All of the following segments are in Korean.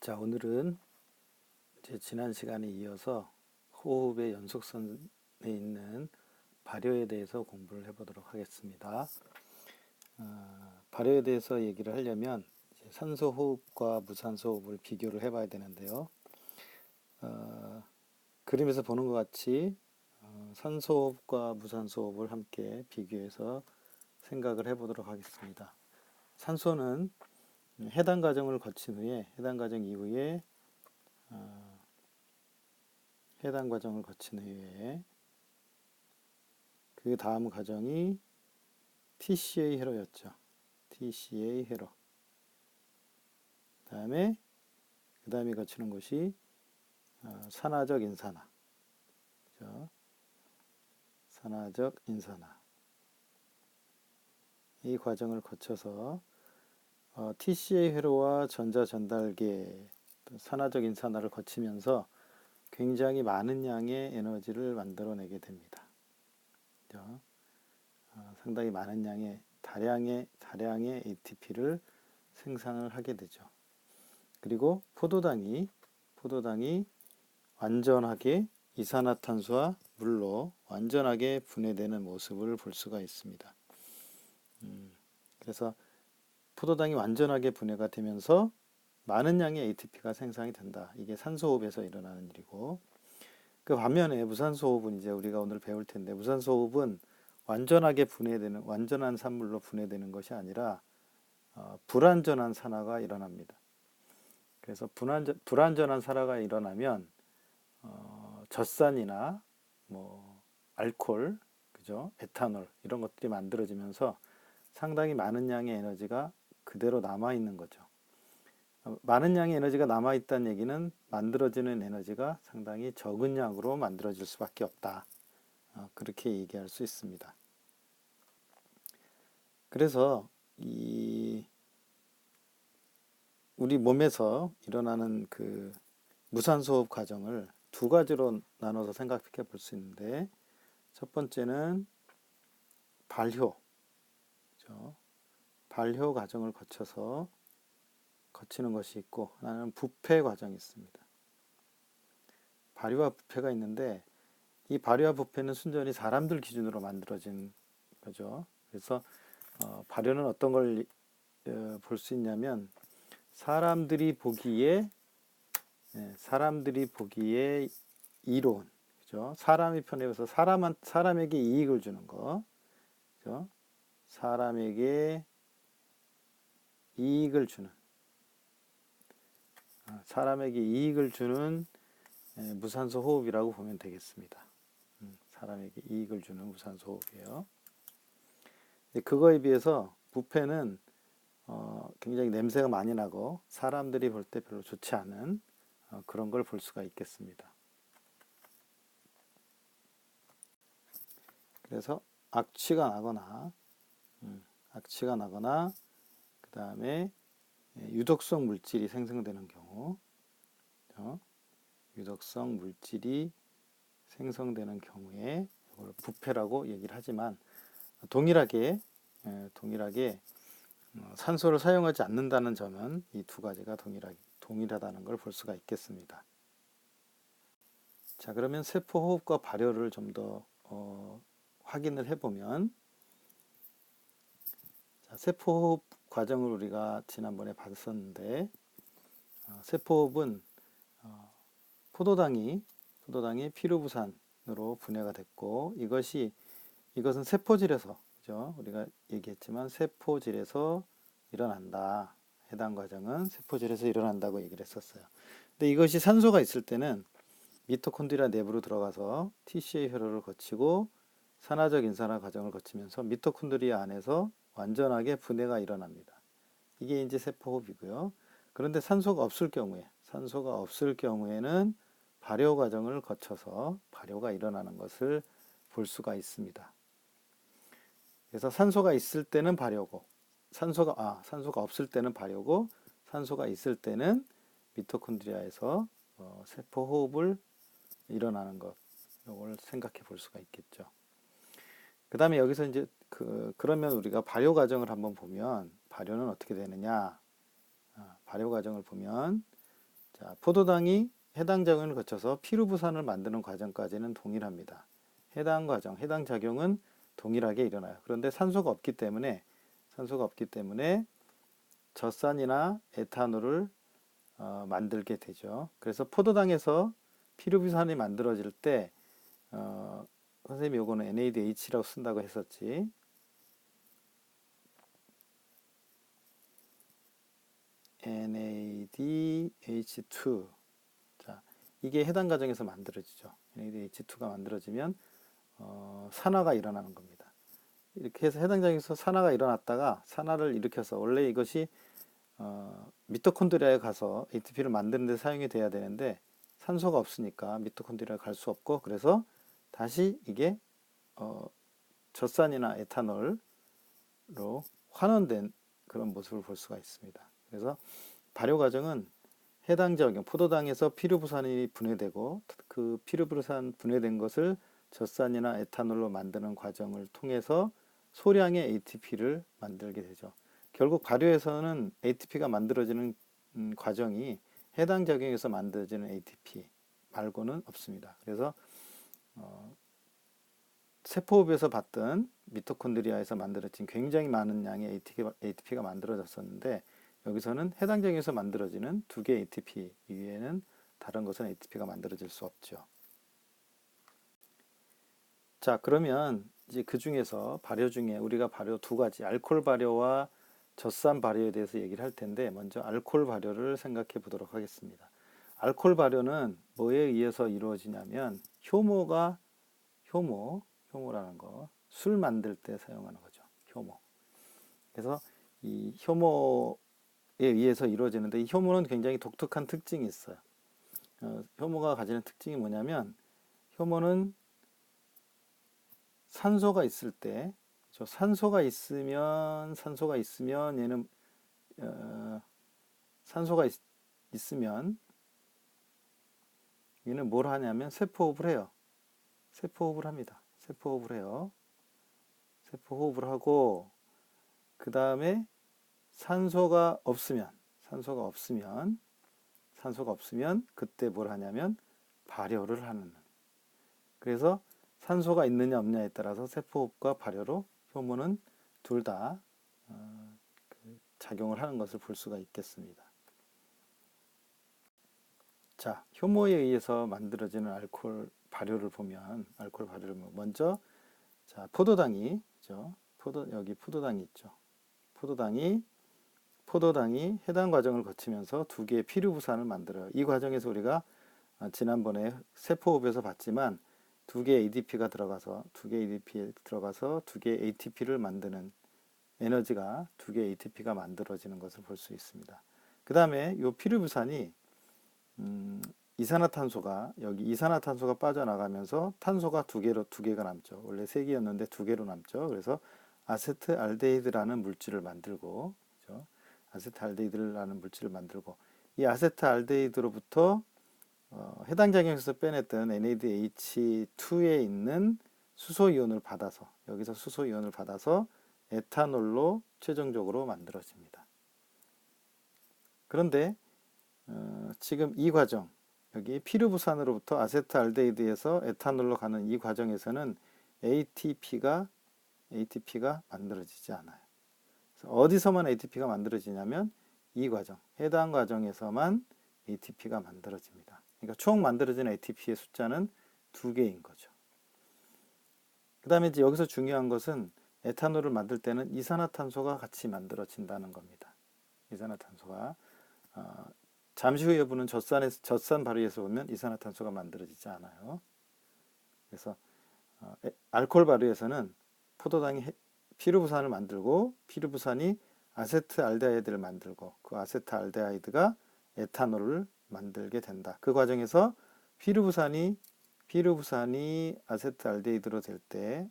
자, 오늘은 이제 지난 시간에 이어서 호흡의 연속선에 있는 발효에 대해서 공부를 해보도록 하겠습니다. 발효에 대해서 얘기를 하려면 이제 산소 호흡과 무산소 호흡을 비교를 해봐야 되는데요. 그림에서 보는 것 같이 산소 호흡과 무산소 호흡을 함께 비교해서 생각을 해보도록 하겠습니다. 산소는 해당 과정을 거친 후에 해당 과정 이후에 해당 과정을 거친 후에 그 다음 과정이 TCA 회로였죠. TCA 회로. 그 다음에 거치는 것이 산화적 인산화. 그죠? 산화적 인산화. 이 과정을 거쳐서 TCA 회로와 전자 전달계, 산화적 인산화를 거치면서 굉장히 많은 양의 에너지를 만들어내게 됩니다. 그죠? 상당히 많은 양의 다량의 ATP를 생산을 하게 되죠. 그리고 포도당이 완전하게 이산화탄소와 물로 완전하게 분해되는 모습을 볼 수가 있습니다. 그래서 포도당이 완전하게 분해가 되면서 많은 양의 ATP가 생산이 된다. 이게 산소호흡에서 일어나는 일이고, 그 반면에 무산소호흡은 이제 우리가 오늘 배울 텐데, 무산소호흡은 완전하게 분해되는, 완전한 산물로 분해되는 것이 아니라 불완전한 산화가 일어납니다. 그래서 불완전한 산화가 일어나면 젖산이나 뭐 알코올, 그죠? 에탄올 이런 것들이 만들어지면서 상당히 많은 양의 에너지가 그대로 남아 있는 거죠. 많은 양의 에너지가 남아 있다는 얘기는 만들어지는 에너지가 상당히 적은 양으로 만들어질 수밖에 없다. 그렇게 얘기할 수 있습니다. 그래서 우리 몸에서 일어나는 그 무산소호흡 과정을 두 가지로 나눠서 생각해 볼 수 있는데, 첫 번째는 발효, 그렇죠? 발효 과정을 거쳐서 거치는 것이 있고, 하나는 부패 과정이 있습니다. 발효와 부패가 있는데, 이 발효와 부패는 순전히 사람들 기준으로 만들어진 거죠. 그래서 발효는 어떤 걸 볼 수 있냐면, 사람들이 보기에 이로운, 그죠? 사람의 편에서 사람에게 이익을 주는 거, 그죠? 사람에게 이익을 주는 무산소 호흡이라고 보면 되겠습니다. 사람에게 이익을 주는 무산소 호흡이에요. 그거에 비해서 부패는 굉장히 냄새가 많이 나고 사람들이 볼 때 별로 좋지 않은 그런 걸 볼 수가 있겠습니다. 그래서 악취가 나거나 그 다음에 유독성 물질이 생성되는 경우, 유독성 물질이 생성되는 경우에 이걸 부패라고 얘기를 하지만, 동일하게 산소를 사용하지 않는다는 점은 이 두 가지가 동일하다는 걸 볼 수가 있겠습니다. 자, 그러면 세포 호흡과 발효를 좀 더 확인을 해보면, 자, 세포 호흡 과정을 우리가 지난번에 봤었는데, 세포 호흡은 포도당이 피루부산으로 분해가 됐고, 이것은 세포질에서, 그죠? 우리가 얘기했지만 세포질에서 일어난다. 해당 과정은 세포질에서 일어난다고 얘기를 했었어요. 근데 이것이 산소가 있을 때는 미토콘드리아 내부로 들어가서 TCA 회로를 거치고 산화적 인산화 과정을 거치면서 미토콘드리아 안에서 완전하게 분해가 일어납니다. 이게 이제 세포호흡이고요. 그런데 산소가 없을 경우에는 발효 과정을 거쳐서 발효가 일어나는 것을 볼 수가 있습니다. 그래서 산소가 있을 때는 발효고, 산소가 없을 때는 발효고, 산소가 있을 때는 미토콘드리아에서 세포 호흡을 일어나는 것, 이걸 생각해 볼 수가 있겠죠. 그 다음에 여기서 이제 그러면 우리가 발효 과정을 한번 보면 발효는 어떻게 되느냐? 발효 과정을 보면 자, 포도당이 해당 작용을 거쳐서 피루부산을 만드는 과정까지는 동일합니다. 해당 과정, 해당 작용은 동일하게 일어나요. 그런데 산소가 없기 때문에 젖산이나 에탄올을 만들게 되죠. 그래서 포도당에서 피루부산이 만들어질 때 선생님이 요거는 NADH라고 쓴다고 했었지. NADH2. 자, 이게 해당 과정에서 만들어지죠. NADH2가 만들어지면 산화가 일어나는 겁니다. 이렇게 해서 해당 과정에서 산화가 일어났다가 산화를 일으켜서 원래 이것이 미토콘드리아에 가서 ATP를 만드는 데 사용이 돼야 되는데 산소가 없으니까 미토콘드리아에 갈 수 없고 그래서 다시 이게 젖산이나 에탄올로 환원된 그런 모습을 볼 수가 있습니다. 그래서 발효 과정은 해당 작용, 포도당에서 피루부산이 분해되고 그 피루부산 분해된 것을 젖산이나 에탄올로 만드는 과정을 통해서 소량의 ATP를 만들게 되죠. 결국 발효에서는 ATP가 만들어지는 과정이 해당 작용에서 만들어지는 ATP 말고는 없습니다. 그래서 세포흡에서 봤던 미토콘드리아에서 만들어진 굉장히 많은 양의 ATP가 만들어졌었는데 여기서는 해당 작용에서 만들어지는 두 개의 ATP 이외에는 다른 것은 ATP가 만들어질 수 없죠. 자, 그러면 이제 그 중에서 발효 중에 우리가 발효 두 가지, 알코올 발효와 젖산 발효에 대해서 얘기를 할 텐데 먼저 알코올 발효를 생각해 보도록 하겠습니다. 알코올 발효는 뭐에 의해서 이루어지냐면 효모라는 거, 술 만들 때 사용하는 거죠. 효모. 그래서 이 효모에 의해서 이루어지는데 이 효모는 굉장히 독특한 특징이 있어요. 효모가 가지는 특징이 뭐냐면 효모는 산소가 있을 때 산소가 있으면 얘는 산소가 있으면 얘는 뭘 하냐면 세포호흡을 해요. 세포호흡을 합니다. 세포호흡을 해요. 세포호흡을 하고 그 다음에 산소가 없으면 그때 뭘 하냐면 발효를 하는. 그래서 산소가 있느냐 없느냐에 따라서 세포호흡과 발효로 효모는 둘 다 작용을 하는 것을 볼 수가 있겠습니다. 자, 효모에 의해서 만들어지는 알코올 발효를 보면 먼저 자, 포도당이 있죠. 여기 포도당이 있죠. 포도당이 해당 과정을 거치면서 두 개의 피루부산을 만들어요. 이 과정에서 우리가 지난번에 세포호흡에서 봤지만 두 개의 ADP가 들어가서 두 개의 ATP를 만드는 에너지가 두 개의 ATP가 만들어지는 것을 볼 수 있습니다. 그 다음에 이 피루부산이 이산화탄소가 빠져나가면서 탄소가 두 개가 남죠. 원래 세 개였는데 두 개로 남죠. 그래서 아세트알데히드라는 물질을 만들고, 그렇죠? 아세트알데히드라는 물질을 만들고, 이 아세트알데히드로부터 해당 작용에서 빼냈던 NADH2에 있는 수소이온을 받아서 에탄올로 최종적으로 만들어집니다. 그런데 지금 이 과정, 여기 피루부산으로부터 아세트알데히드에서 에탄올로 가는 이 과정에서는 ATP가 만들어지지 않아요. 그래서 어디서만 ATP가 만들어지냐면 이 과정, 해당 과정에서만 ATP가 만들어집니다. 그러니까 총 만들어진 ATP의 숫자는 두 개인 거죠. 그 다음에 이제 여기서 중요한 것은 에탄올을 만들 때는 이산화탄소가 같이 만들어진다는 겁니다. 이산화탄소가 잠시 후에 보는 젖산 발효에서 보면 이산화탄소가 만들어지지 않아요. 그래서 알코올 발효에서는 포도당이 피루부산을 만들고 피루부산이 아세트알데하이드를 만들고 그 아세트알데하이드가 에탄올을 만들게 된다. 그 과정에서 피루부산이 아세트알데히드로 될 때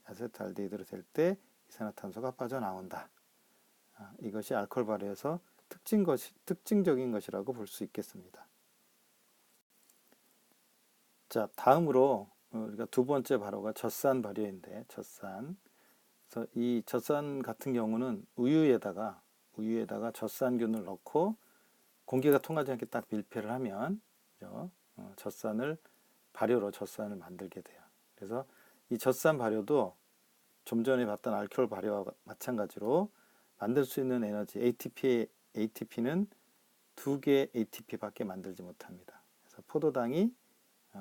이산화탄소가 빠져나온다. 이것이 알코올 발효에서 특징적인 것이라고 볼 수 있겠습니다. 자, 다음으로 우리가 두 번째 발효가 젖산 발효인데 젖산. 그래서 이 젖산 같은 경우는 우유에다가 젖산균을 넣고 공기가 통하지 않게 딱 밀폐를 하면, 그죠? 젖산을 발효로 젖산을 만들게 돼요. 그래서 이 젖산 발효도 좀 전에 봤던 알코올 발효와 마찬가지로 만들 수 있는 에너지 ATP는 두 개의 ATP밖에 만들지 못합니다. 그래서 포도당이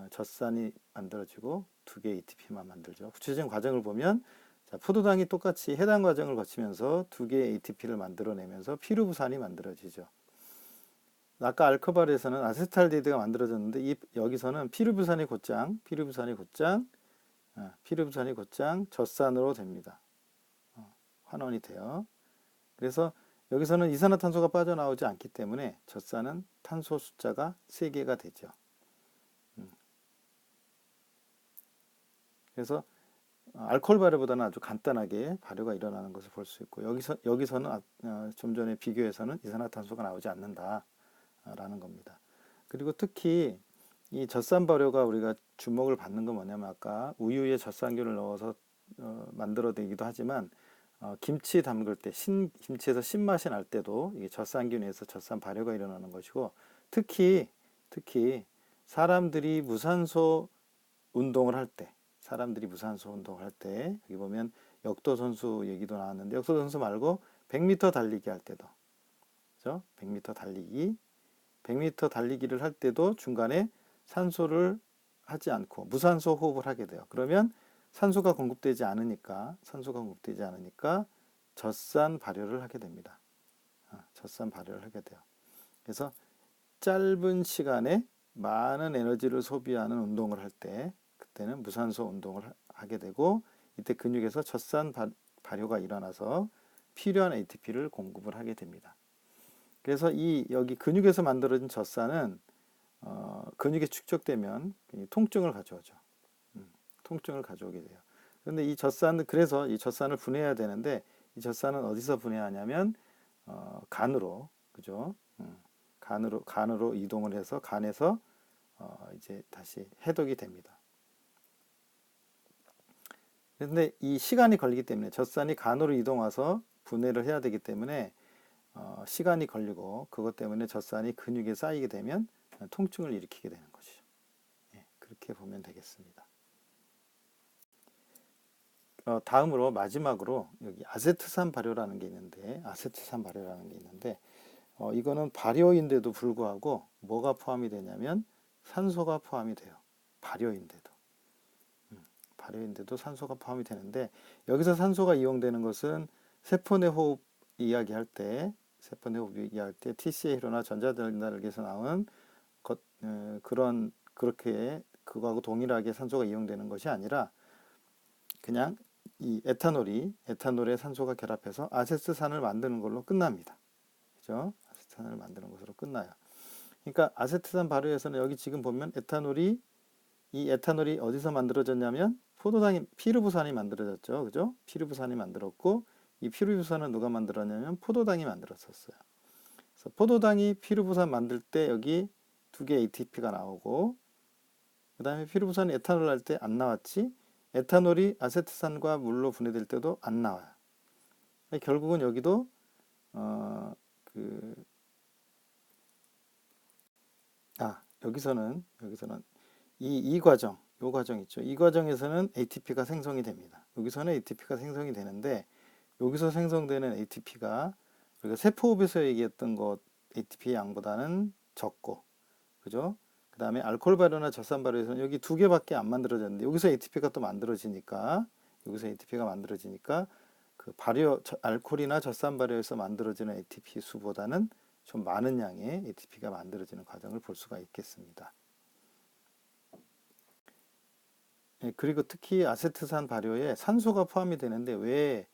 젖산이 만들어지고 두 개의 ATP만 만들죠. 구체적인 과정을 보면 자, 포도당이 똑같이 해당 과정을 거치면서 두 개의 ATP를 만들어내면서 피루부산이 만들어지죠. 아까 알코발에서는 아세탈데히드가 만들어졌는데 여기서는 피루부산이 곧장 젖산으로 됩니다. 환원이 돼요. 그래서 여기서는 이산화탄소가 빠져나오지 않기 때문에 젖산은 탄소 숫자가 3개가 되죠. 그래서 알코올 발효보다는 아주 간단하게 발효가 일어나는 것을 볼 수 있고 여기서는 좀 전에 비교해서는 이산화탄소가 나오지 않는다라는 겁니다. 그리고 특히 이 젖산 발효가 우리가 주목을 받는 건 뭐냐면 아까 우유에 젖산균을 넣어서 만들어내기도 하지만 김치 담글 때 김치에서 신맛이 날 때도 이게 젖산균에서 젖산 발효가 일어나는 것이고 특히 사람들이 무산소 운동을 할 때 여기 보면 역도 선수 얘기도 나왔는데 역도 선수 말고 100m 달리기 할 때도 그죠? 100m 달리기를 할 때도 중간에 산소를 하지 않고 무산소 호흡을 하게 돼요. 그러면 산소가 공급되지 않으니까 젖산 발효를 하게 됩니다. 젖산 발효를 하게 돼요. 그래서 짧은 시간에 많은 에너지를 소비하는 운동을 할 때 그때는 무산소 운동을 하게 되고 이때 근육에서 젖산 발효가 일어나서 필요한 ATP를 공급을 하게 됩니다. 그래서 여기 근육에서 만들어진 젖산은 근육에 축적되면 통증을 가져오죠. 통증을 가져오게 돼요. 그런데 그래서 이 젖산을 분해해야 되는데 이 젖산은 어디서 분해하냐면 간으로, 그죠? 간으로 이동을 해서 간에서 이제 다시 해독이 됩니다. 그런데 이 시간이 걸리기 때문에 젖산이 간으로 이동와서 분해를 해야 되기 때문에 시간이 걸리고 그것 때문에 젖산이 근육에 쌓이게 되면 통증을 일으키게 되는 것이죠. 예, 그렇게 보면 되겠습니다. 다음으로 마지막으로 여기 아세트산 발효라는 게 있는데 이거는 발효인데도 불구하고 뭐가 포함이 되냐면 산소가 포함이 돼요. 발효인데도 산소가 포함이 되는데 여기서 산소가 이용되는 것은 세포 내 호흡 이야기할 때 TCA로나 전자전달기에서 나온 그거하고 동일하게 산소가 이용되는 것이 아니라 그냥 이 에탄올에 산소가 결합해서 아세트산을 만드는 걸로 끝납니다. 그죠? 아세트산을 만드는 것으로 끝나요. 그러니까 아세트산 발효에서는 여기 지금 보면 이 에탄올이 어디서 만들어졌냐면 피루부산이 만들어졌죠. 그죠? 피루부산이 만들었고 이 피루부산은 누가 만들었냐면 포도당이 만들었었어요. 그래서 포도당이 피루부산 만들 때 여기 두 개 ATP가 나오고 그 다음에 피루부산이 에탄올 할 때 안 나왔지. 에탄올이 아세트산과 물로 분해될 때도 안 나와요. 결국은 여기도 여기서는 이 과정, 요 과정 있죠. 이 과정에서는 ATP가 생성이 됩니다. 여기서는 ATP가 생성이 되는데 여기서 생성되는 ATP가 우리가 세포호흡에서 얘기했던 것 ATP 양보다는 적고, 그죠? 그 다음에 알코올 발효나 젖산 발효에서는 여기 두 개밖에 안 만들어졌는데 여기서 ATP가 또 만들어지니까 그 알코올이나 젖산 발효에서 만들어지는 ATP 수보다는 좀 많은 양의 ATP가 만들어지는 과정을 볼 수가 있겠습니다. 그리고 특히 아세트산 발효에 산소가 포함이 되는데 왜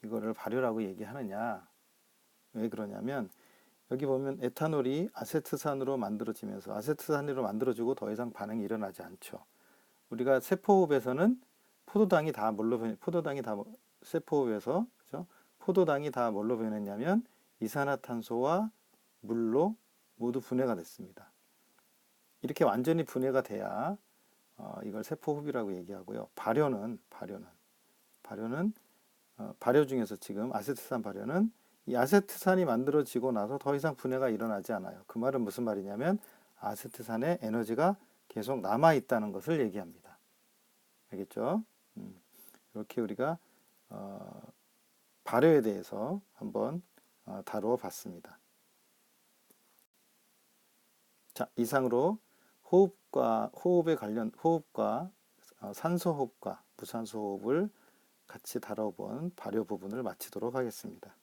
이거를 발효라고 얘기하느냐? 왜 그러냐면 여기 보면 에탄올이 아세트산으로 만들어지고 더 이상 반응이 일어나지 않죠. 우리가 세포호흡에서는 세포호흡에서 그죠? 포도당이 다 뭘로 변했냐면 이산화탄소와 물로 모두 분해가 됐습니다. 이렇게 완전히 분해가 돼야 이걸 세포호흡이라고 얘기하고요. 발효 중에서 지금 아세트산 발효는 이 아세트산이 만들어지고 나서 더 이상 분해가 일어나지 않아요. 그 말은 무슨 말이냐면 아세트산에 에너지가 계속 남아 있다는 것을 얘기합니다. 알겠죠? 이렇게 우리가 발효에 대해서 한번 다루어 봤습니다. 자, 이상으로 호흡과 산소 호흡과 무산소 호흡을 같이 다뤄본 발효 부분을 마치도록 하겠습니다.